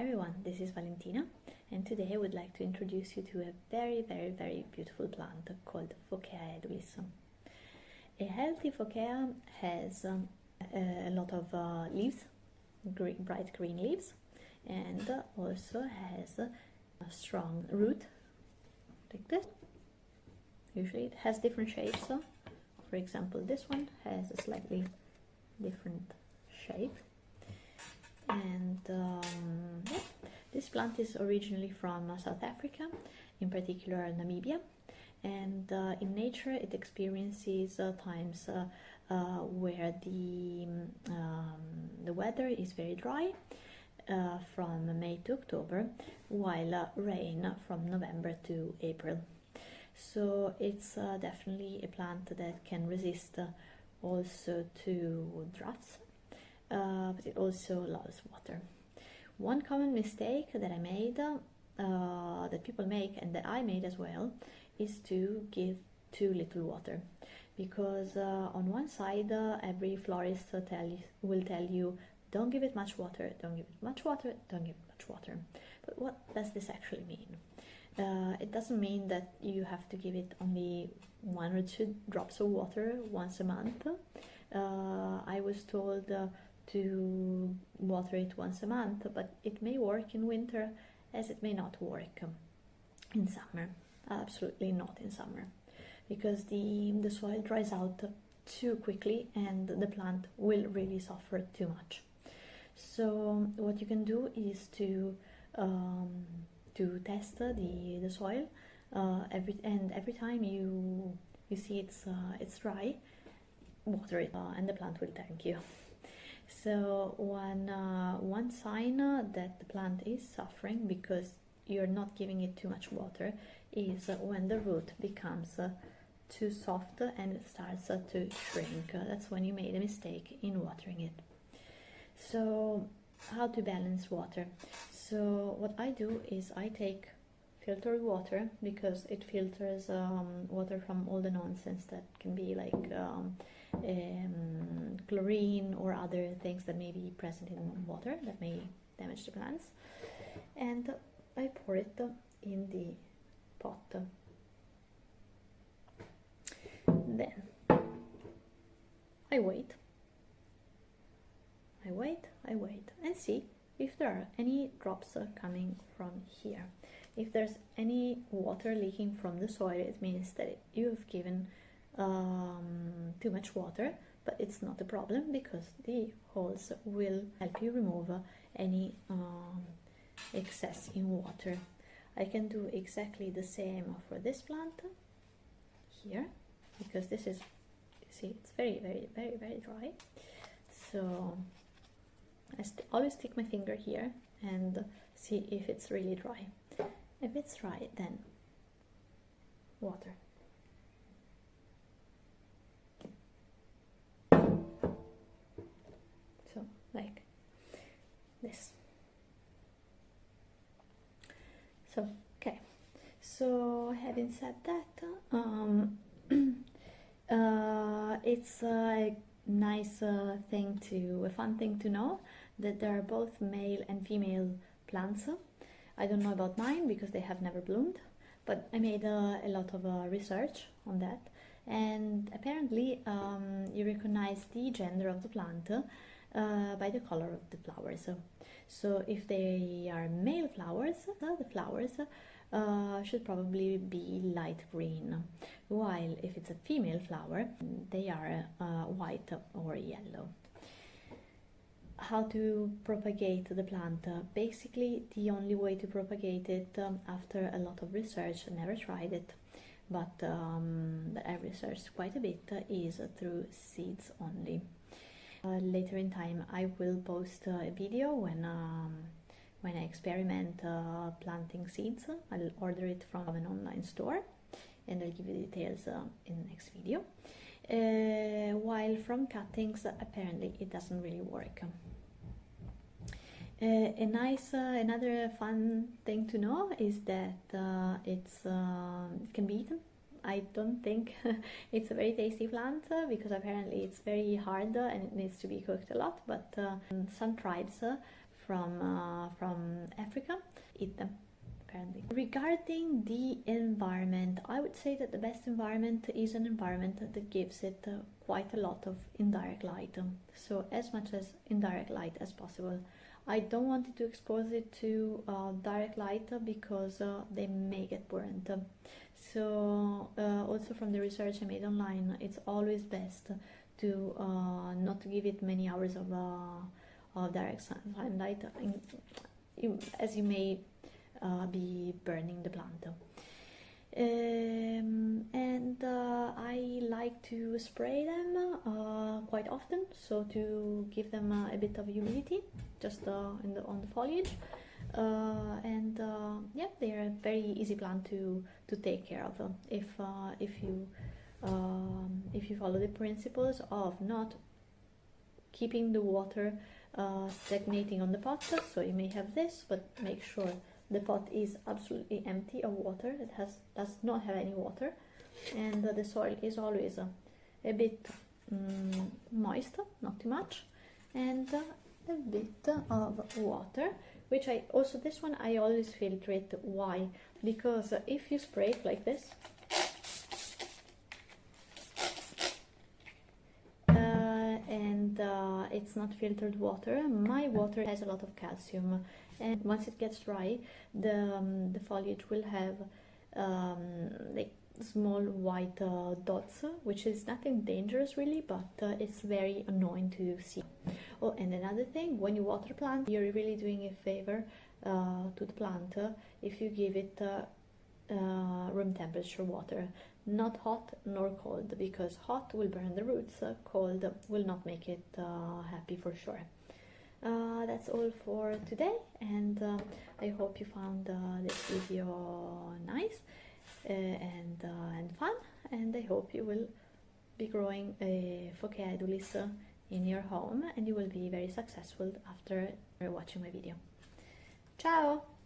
Hi everyone, this is Valentina, and today I would like to introduce you to a very beautiful plant called Fockea Edulis. A healthy Fockea has a lot of leaves, bright green leaves, and also has a strong root, like this. Usually it has different shapes. For example, this one has a slightly different shape. And yeah, this plant is originally from South Africa, in particular Namibia, and in nature it experiences times where the weather is very dry from May to October, while rain from November to April. So it's definitely a plant that can resist also to droughts. But it also loves water. One common mistake that I made, that people make, and that I made as well, is to give too little water. Because on one side, every florist will tell you, don't give it much water, don't give it much water, don't give it much water. But what does this actually mean? It doesn't mean that you have to give it only 1 or 2 drops of water once a month. I was told to water it once a month, but it may work in winter as it may not work in summer. Absolutely not in summer, because the soil dries out too quickly and the plant will really suffer too much. So what you can do is to test the soil every time you see it's dry, water it, and the plant will thank you. So one sign that the plant is suffering because you're not giving it too much water is when the root becomes too soft and it starts to shrink. That's when you made a mistake in watering it. So how to balance water? So what I do is I take filtered water, because it filters water from all the nonsense that can be like chlorine or other things that may be present in water that may damage the plants, and I pour it in the pot. Then I wait and see if there are any drops coming from here. If there's any water leaking from the soil, it means that you've given too much water, but it's not a problem because the holes will help you remove any excess in water. I can do exactly the same for this plant here, because this is, you see, it's very dry. So I always stick my finger here and see if it's really dry. If it's dry, then water. So, like this. So, okay. So, having said that, it's a nice a fun thing to know that there are both male and female plants. I don't know about mine because they have never bloomed, but I made a lot of research on that, and apparently you recognize the gender of the plant by the color of the flowers. So if they are male flowers, the flowers should probably be light green, while if it's a female flower, they are white or yellow. How to propagate the plant? Basically, the only way to propagate it, after a lot of research, I never tried it, but I've researched quite a bit, is through seeds only. Later in time, I will post a video when I experiment planting seeds. I'll order it from an online store, and I'll give you details in the next video. While from cuttings, apparently it doesn't really work. Another fun thing to know is that it can be eaten. I don't think it's a very tasty plant because apparently it's very hard and it needs to be cooked a lot. But some tribes from eat them, apparently. Regarding the environment, I would say that the best environment is an environment that gives it quite a lot of indirect light. So as much as indirect light as possible. I don't want it to expose it to direct light because they may get burnt. So also from the research I made online, it's always best to not to give it many hours of direct sunlight, as you may be burning the plant. And I like to spray them quite often, so to give them a bit of humidity just on the foliage. Yeah, they are a very easy plant to take care of if you follow the principles of not keeping the water stagnating on the pot. So you may have this, but make sure the pot is absolutely empty of water. It does not have any water, and the soil is always a bit moist, not too much, and a bit of water, which this one I always filter it. Why? Because if you spray it like this, and it's not filtered water, my water has a lot of calcium, and once it gets dry, the foliage will have like small white dots, which is nothing dangerous really, but it's very annoying to see. Oh, and another thing, when you water plant, you're really doing a favor to the plant if you give it room temperature water, not hot nor cold, because hot will burn the roots, cold will not make it happy for sure. That's all for today, and I hope you found this video nice and fun, and I hope you will be growing a Fockea Edulis in your home, and you will be very successful after watching my video. Ciao!